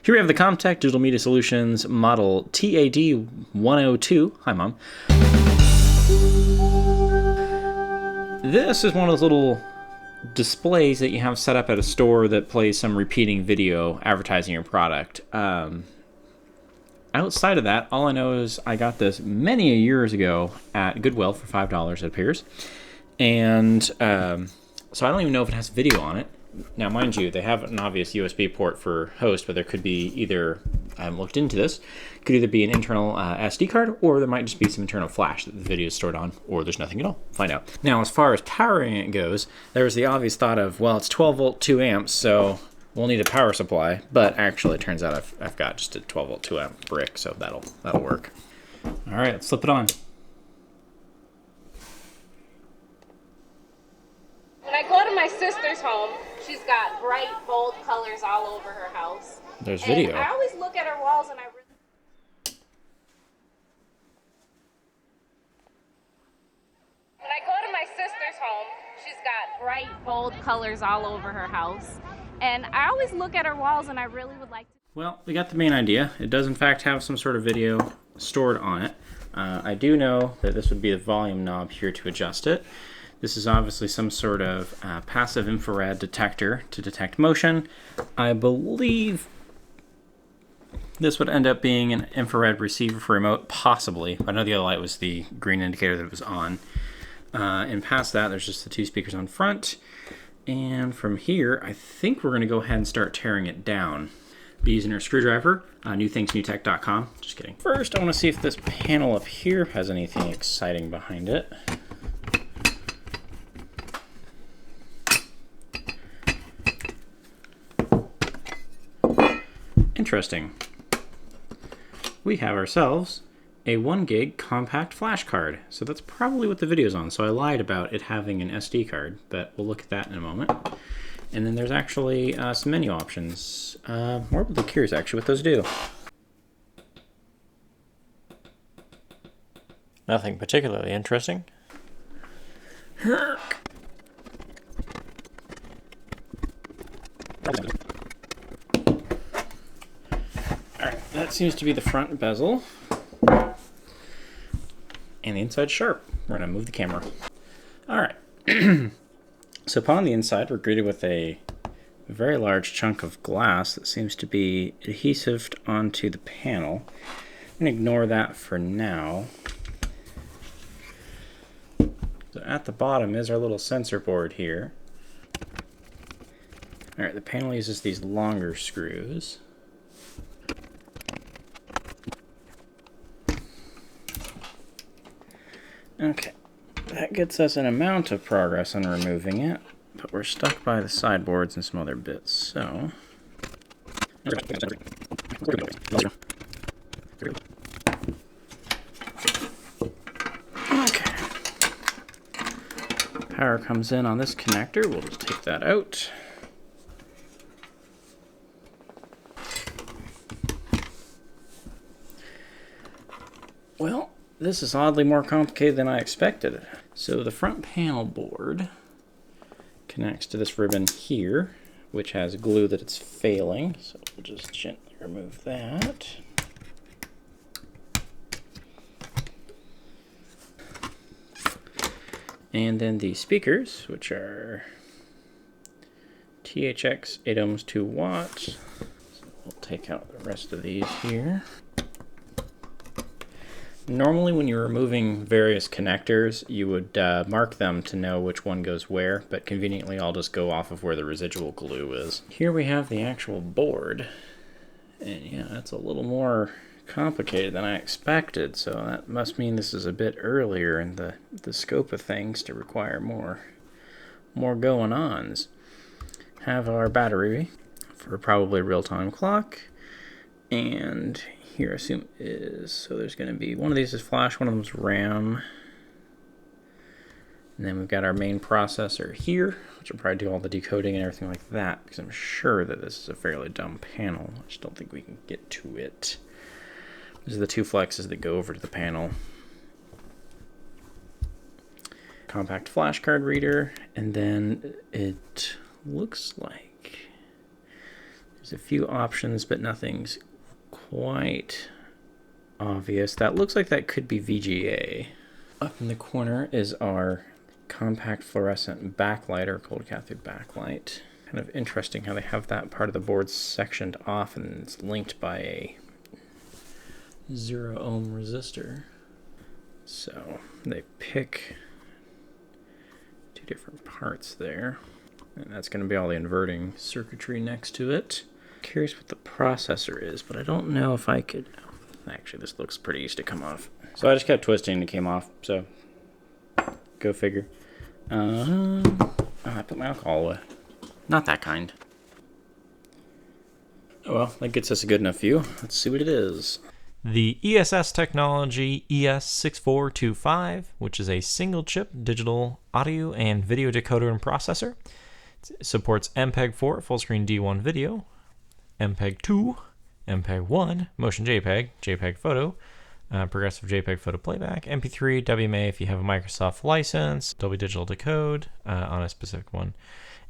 Here we have the Comtek Digital Media Solutions model TAD-102. Hi, Mom. This is one of those little displays that you have set up at a store that plays some repeating video advertising your product. Outside of that, all I know is I got this many years ago at Goodwill for $5, it appears. And so I don't even know if it has video on it. Now, mind you, they have an obvious USB port for host, but there could be either, I haven't looked into this, could either be an internal SD card, or there might just be some internal flash that the video is stored on, or there's nothing at all. Find out. Now, as far as powering it goes, there was the obvious thought of, well, it's 12 volt, 2 amps, so we'll need a power supply, but actually it turns out I've got just a 12 volt, 2 amp brick, so that'll work. All right, let's flip it on. When I go to my sister's home, she's got bright, bold colors all over her house. There's video. And I always look at her walls and When I go to my sister's home, she's got bright, bold colors all over her house. And I always look at her walls and I really would like to... Well, we got the main idea. It does in fact have some sort of video stored on it. I do know that this would be the volume knob here to adjust it. This is obviously some sort of passive infrared detector to detect motion. I believe this would end up being an infrared receiver for remote, possibly. I know the other light was the green indicator that it was on. And past that, there's just the two speakers on front. And from here, I think we're going to go ahead and start tearing it down. Be using our screwdriver, newthingsnewtech.com. Just kidding. First, I want to see if this panel up here has anything exciting behind it. Interesting. We have ourselves a 1 gig compact flash card. So that's probably what the video's on. So I lied about it having an SD card, but we'll look at that in a moment. And then there's actually some menu options. Morbidly curious actually what those do. Nothing particularly interesting. Herk. Alright, that seems to be the front bezel. And the inside sharp. We're going to move the camera. Alright. So upon the inside, we're greeted with a very large chunk of glass that seems to be adhesived onto the panel. I'm going to ignore that for now. So at the bottom is our little sensor board here. Alright, the panel uses these longer screws. Okay, that gets us an amount of progress on removing it, but we're stuck by the sideboards and some other bits, so... Okay. Power comes in on this connector, we'll just take that out. Well, this is oddly more complicated than I expected. So the front panel board connects to this ribbon here, which has glue that it's failing. So we'll just gently remove that. And then the speakers, which are THX 8 ohms 2 watts. So we'll take out the rest of these here. Normally when you're removing various connectors, you would mark them to know which one goes where, but conveniently I'll just go off of where the residual glue is. Here we have the actual board, and yeah, that's a little more complicated than I expected, so that must mean this is a bit earlier in the scope of things to require more going-ons. Have our battery for probably a real-time clock, and here I assume is, so there's going to be, one of these is flash, one of them is RAM, and then we've got our main processor here, which will probably do all the decoding and everything like that, because I'm sure that this is a fairly dumb panel. I just don't think we can get to it. These are the two flexes that go over to the panel. Compact flash card reader, and then it looks like There's a few options, but nothing's quite obvious. That looks like that could be VGA. Up in the corner is our compact fluorescent backlight, or cold cathode backlight. Kind of interesting how they have that part of the board sectioned off and it's linked by a 0 ohm resistor. So they pick two different parts there. And that's going to be all the inverting circuitry next to it. Curious what the processor is, but I don't know if I could... Actually, this looks pretty easy to come off. So I just kept twisting and it came off, so go figure. Oh, I put my alcohol away. Not that kind. Oh well, that gets us a good enough view. Let's see what it is. The ESS technology ES6425, which is a single chip digital audio and video decoder and processor. It supports MPEG-4 full screen D1 video, MPEG-2, MPEG-1, motion JPEG, JPEG photo, progressive JPEG photo playback, MP3, WMA if you have a Microsoft license, Dolby Digital Decode on a specific one,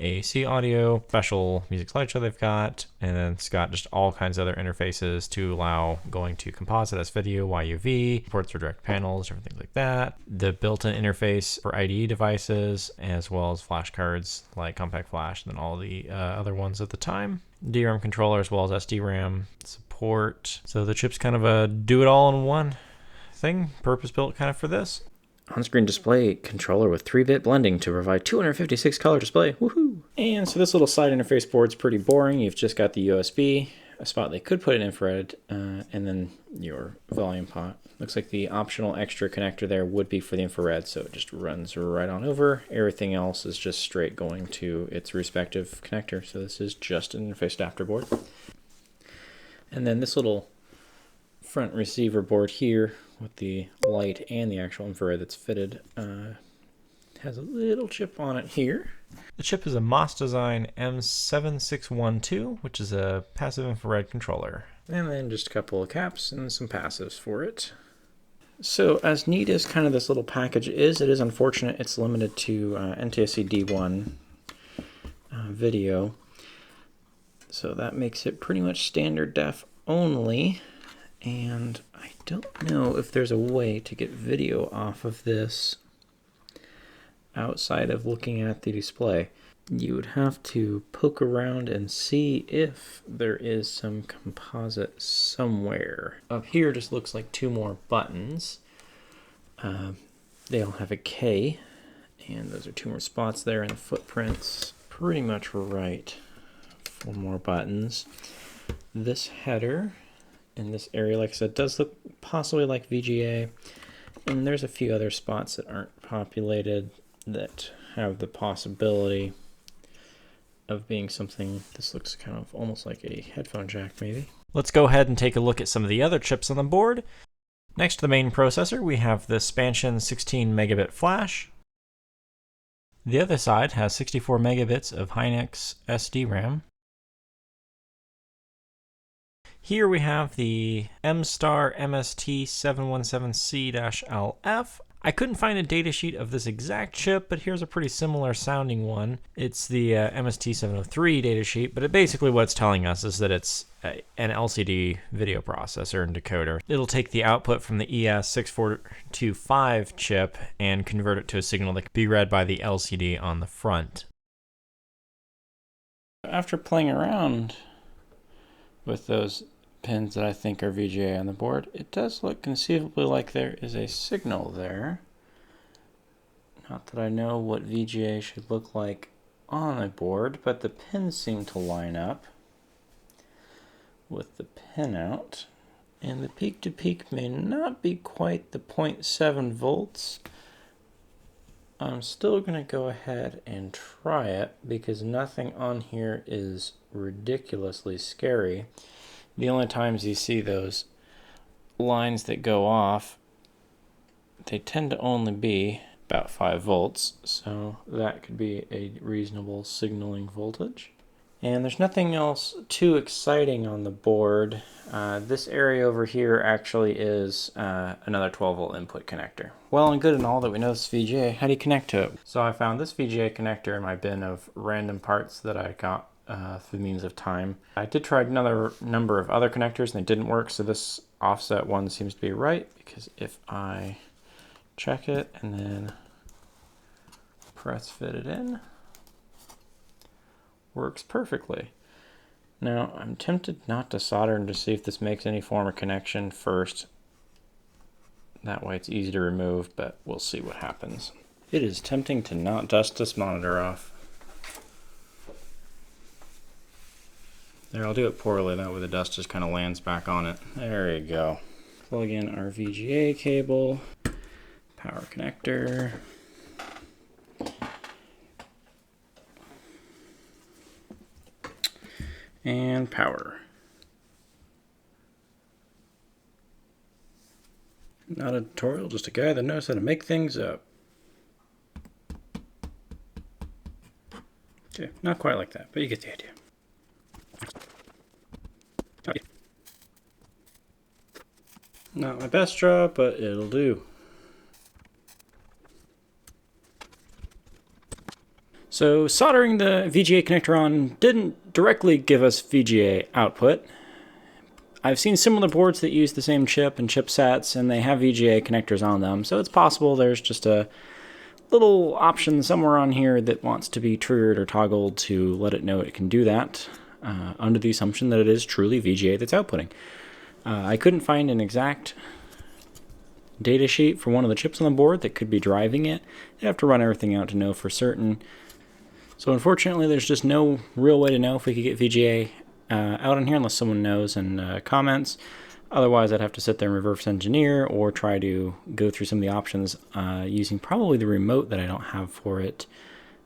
AAC audio, special music slideshow they've got, and then it's got just all kinds of other interfaces to allow going to composite as video, YUV, ports for direct panels, different things like that. The built-in interface for IDE devices, as well as flash cards like Compact Flash, and then all the other ones at the time. DRAM controller as well as SD-RAM support. So the chip's kind of a do-it-all-in-one thing, purpose-built kind of for this. On-screen display controller with 3-bit blending to provide 256 color display. Woohoo! And so this little side interface board's pretty boring. You've just got the USB, a spot they could put an infrared, and then your volume pot. Looks like the optional extra connector there would be for the infrared, so it just runs right on over. Everything else is just straight going to its respective connector. So this is just an interface adapter board. And then this little front receiver board here with the light and the actual infrared that's fitted has a little chip on it here. The chip is a MOS Design M7612, which is a passive infrared controller. And then just a couple of caps and some passives for it. So as neat as kind of this little package is, it is unfortunate it's limited to NTSC D1 video. So that makes it pretty much standard def only. And I don't know if there's a way to get video off of this outside of looking at the display. You would have to poke around and see if there is some composite somewhere. Up here just looks like two more buttons. They all have a K, and those are two more spots there, and the footprint's pretty much right. 4 more buttons. This header in this area, like I said, does look possibly like VGA, and there's a few other spots that aren't populated that have the possibility of being something. This looks kind of almost like a headphone jack maybe. Let's go ahead and take a look at some of the other chips on the board. Next to the main processor, we have the Spansion 16 megabit flash. The other side has 64 megabits of Hynix SD-RAM. Here we have the MStar MST717C-LF. I couldn't find a datasheet of this exact chip, but here's a pretty similar sounding one. It's the MST703 datasheet, but basically what it's telling us is that it's an LCD video processor and decoder. It'll take the output from the ES6425 chip and convert it to a signal that can be read by the LCD on the front. After playing around with those pins that I think are VGA on the board, it does look conceivably like there is a signal there. Not that I know what VGA should look like on a board, but the pins seem to line up with the pinout. And the peak to peak may not be quite the 0.7 volts. I'm still going to go ahead and try it because nothing on here is ridiculously scary. The only times you see those lines that go off, they tend to only be about 5 volts, so that could be a reasonable signaling voltage. And there's nothing else too exciting on the board. This area over here actually is another 12-volt input connector. Well and good and all that we know this VGA. How do you connect to it? So I found this VGA connector in my bin of random parts that I got through means of time. I did try another number of other connectors and they didn't work, so this offset one seems to be right, because if I check it and then press fit it in, works perfectly. Now I'm tempted not to solder and to see if this makes any form of connection first. That way it's easy to remove, but we'll see what happens. It is tempting to not dust this monitor off. There, I'll do it poorly, that way the dust just kind of lands back on it. There you go. Plug in our VGA cable, power connector, and power. Not a tutorial, just a guy that knows how to make things up. Okay, not quite like that, but you get the idea. Not my best job, but it'll do. So soldering the VGA connector on didn't directly give us VGA output. I've seen similar boards that use the same chip and chipsets, and they have VGA connectors on them, so it's possible there's just a little option somewhere on here that wants to be triggered or toggled to let it know it can do that, under the assumption that it is truly VGA that's outputting. I couldn't find an exact data sheet for one of the chips on the board that could be driving it. You have to run everything out to know for certain. So unfortunately, there's just no real way to know if we could get VGA out on here unless someone knows and comments. Otherwise, I'd have to sit there and reverse engineer or try to go through some of the options using probably the remote that I don't have for it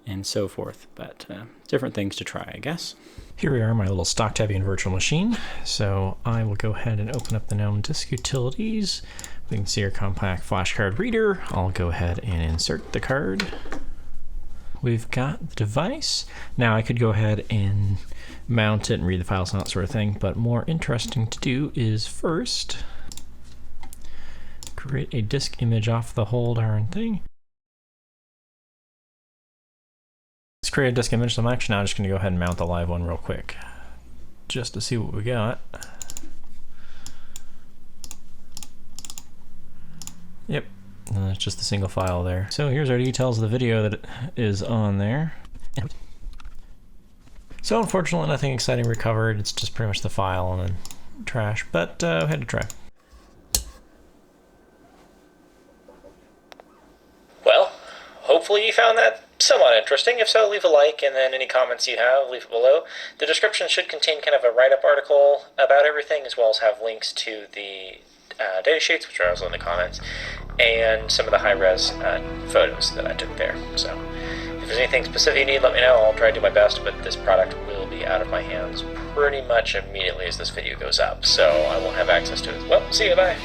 and so forth. But different things to try, I guess. Here we are, my little stock Debian virtual machine. So I will go ahead and open up the GNOME disk utilities. We can see our compact flash card reader. I'll go ahead and insert the card. We've got the device. Now I could go ahead and mount it and read the files and that sort of thing, but more interesting to do is first create a disk image off the whole darn thing. Let's create a disk image, so I'm actually now just going to go ahead and mount the live one real quick, just to see what we got. Yep, and that's just a single file there. So here's our details of the video that is on there. So unfortunately, nothing exciting recovered. It's just pretty much the file and then trash, but we had to try. Well, hopefully you found that somewhat interesting. If so, leave a like, and then any comments you have, leave it below. The description should contain kind of a write-up article about everything, as well as have links to the datasheets, which are also in the comments, and some of the high-res photos that I took there. So if there's anything specific you need, let me know. I'll try to do my best, but this product will be out of my hands pretty much immediately as this video goes up, so I won't have access to it. Well, see you, bye!